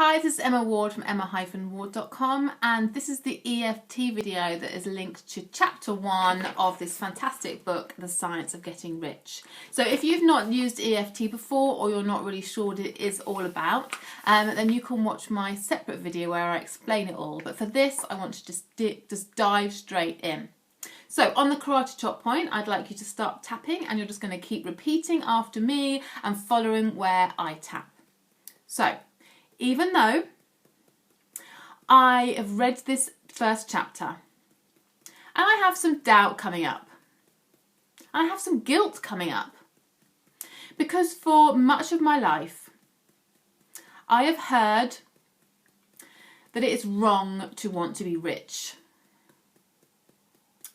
Hi, this is Emma Ward from emma-ward.com, and this is the EFT video that is linked to chapter 1 of this fantastic book, The Science of Getting Rich. So if you've not used EFT before, or you're not really sure what it is all about, then you can watch my separate video where I explain it all. But for this, I want to just dive straight in. So on the karate chop point, I'd like you to start tapping, and you're just going to keep repeating after me and following where I tap. So, even though I have read this first chapter and I have some doubt coming up, I have some guilt coming up, because for much of my life I have heard that it is wrong to want to be rich.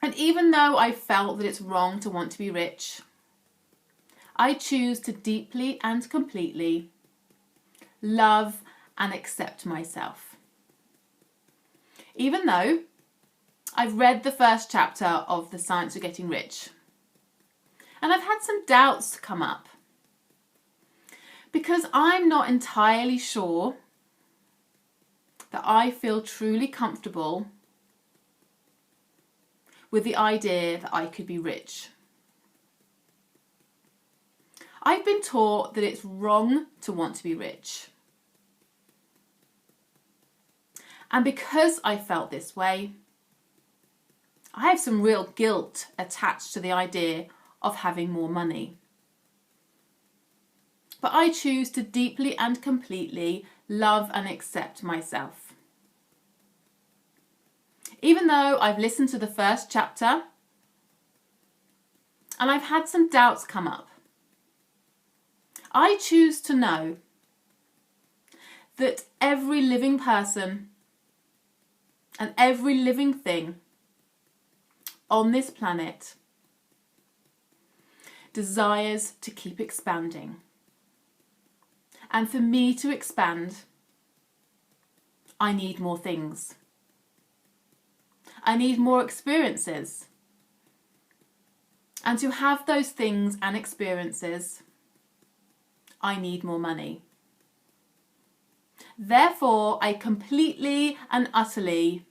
And even though I felt that it's wrong to want to be rich, I choose to deeply and completely love and accept myself. Even though I've read the first chapter of The Science of Getting Rich, and I've had some doubts come up, because I'm not entirely sure that I feel truly comfortable with the idea that I could be rich. I've been taught that it's wrong to want to be rich. And because I felt this way, I have some real guilt attached to the idea of having more money. But I choose to deeply and completely love and accept myself. Even though I've listened to the first chapter and I've had some doubts come up, I choose to know that every living person and every living thing on this planet desires to keep expanding. And for me to expand, I need more things. I need more experiences. And to have those things and experiences, I need more money. Therefore, I completely and utterly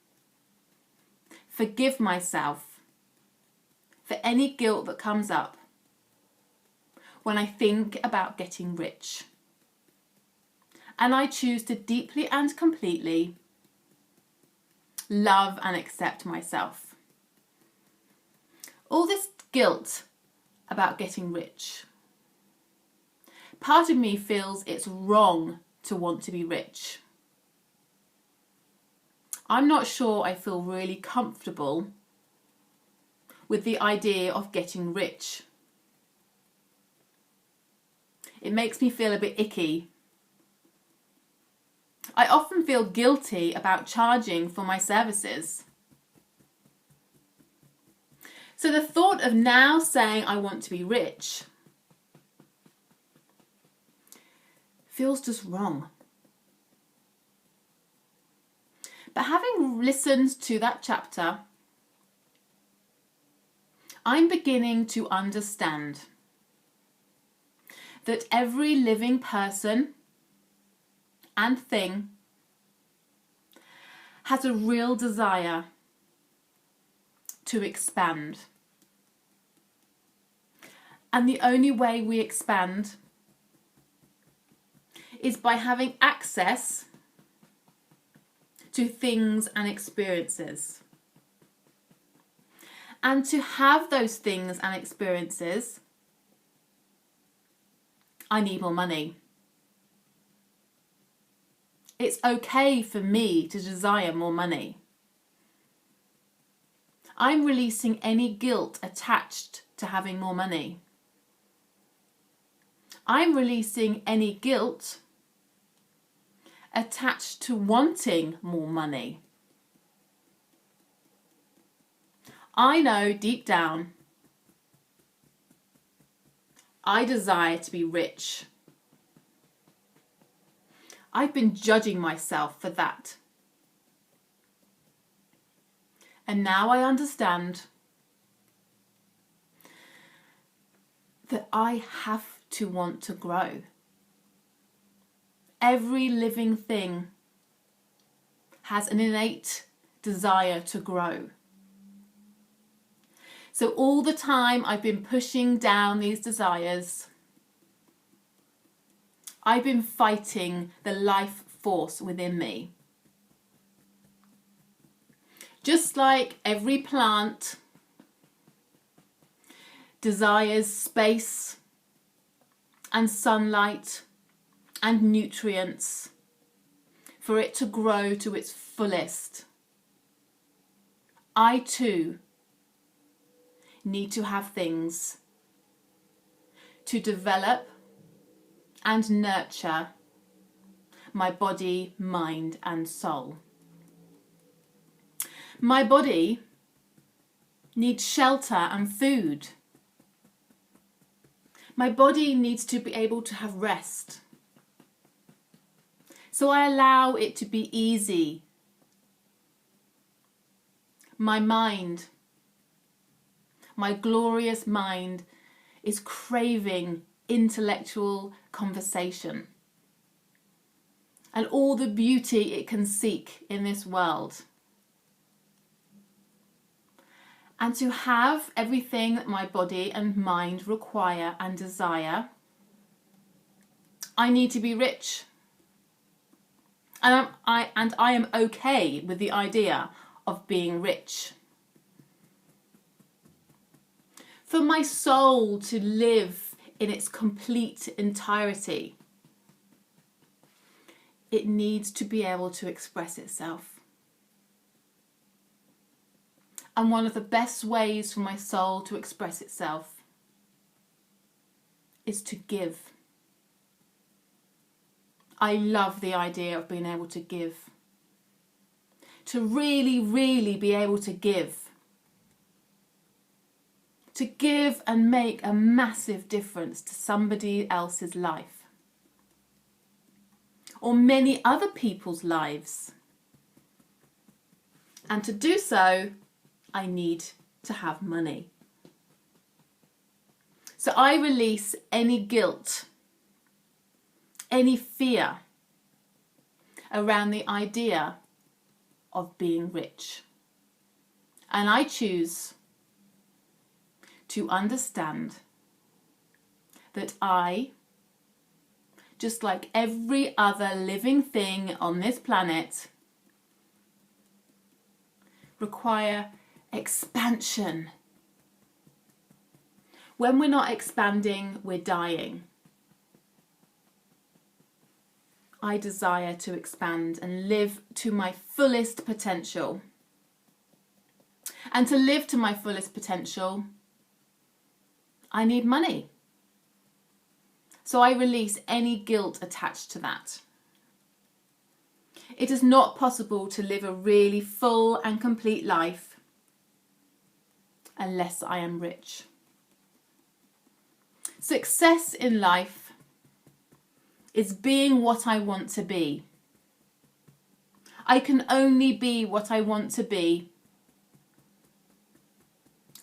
forgive myself for any guilt that comes up when I think about getting rich. And I choose to deeply and completely love and accept myself. All this guilt about getting rich, part of me feels it's wrong to want to be rich. I'm not sure I feel really comfortable with the idea of getting rich. It makes me feel a bit icky. I often feel guilty about charging for my services. So the thought of now saying I want to be rich feels just wrong. But having listened to that chapter, I'm beginning to understand that every living person and thing has a real desire to expand. And the only way we expand is by having access to things and experiences. And to have those things and experiences, I need more money. It's okay for me to desire more money. I'm releasing any guilt attached to having more money. I'm releasing any guilt attached to wanting more money. I know deep down I desire to be rich. I've been judging myself for that. And now I understand that I have to want to grow. Every living thing has an innate desire to grow. So all the time I've been pushing down these desires. I've been fighting the life force within me. Just like every plant desires space and sunlight and nutrients for it to grow to its fullest, I too need to have things to develop and nurture my body, mind, and soul. My body needs shelter and food. My body needs to be able to have rest. So I allow it to be easy. My mind, my glorious mind, is craving intellectual conversation and all the beauty it can seek in this world. And to have everything that my body and mind require and desire, I need to be rich. And I am okay with the idea of being rich. For my soul to live in its complete entirety, it needs to be able to express itself. And one of the best ways for my soul to express itself is to give. I love the idea of being able to give. To really, really be able to give. To give and make a massive difference to somebody else's life. Or many other people's lives. And to do so, I need to have money. So I release any guilt, any fear around the idea of being rich. And I choose to understand that I, just like every other living thing on this planet, require expansion. When we're not expanding, we're dying. I desire to expand and live to my fullest potential. And to live to my fullest potential, I need money. So I release any guilt attached to that. It is not possible to live a really full and complete life unless I am rich. Success in life is being what I want to be. I can only be what I want to be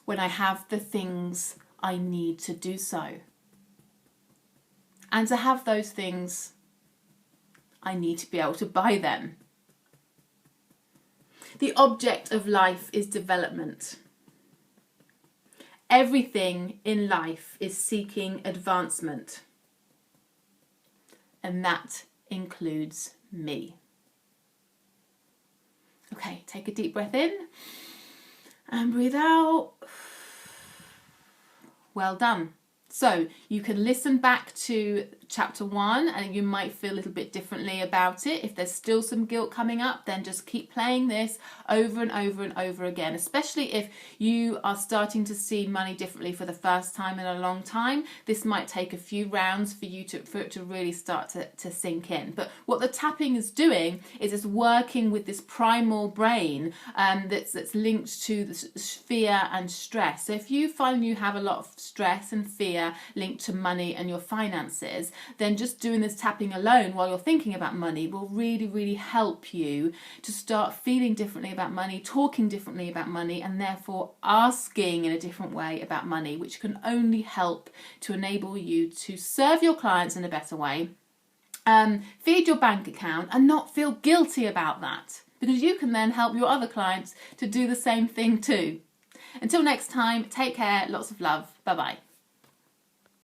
when I have the things I need to do so. And to have those things, I need to be able to buy them. The object of life is development. Everything in life is seeking advancement. And that includes me. Okay, take a deep breath in and breathe out. Well done. So you can listen back to chapter 1 and you might feel a little bit differently about it. If there's still some guilt coming up, then just keep playing this over and over and over again, especially if you are starting to see money differently for the first time in a long time. This might take a few rounds for it to really start to sink in. But what the tapping is doing is it's working with this primal brain that's linked to the fear and stress. So if you find you have a lot of stress and fear linked to money and your finances, then just doing this tapping alone while you're thinking about money will really, really help you to start feeling differently about money, talking differently about money, and therefore asking in a different way about money, which can only help to enable you to serve your clients in a better way feed your bank account and not feel guilty about that, because you can then help your other clients to do the same thing too. Until next time, take care, lots of love, bye bye.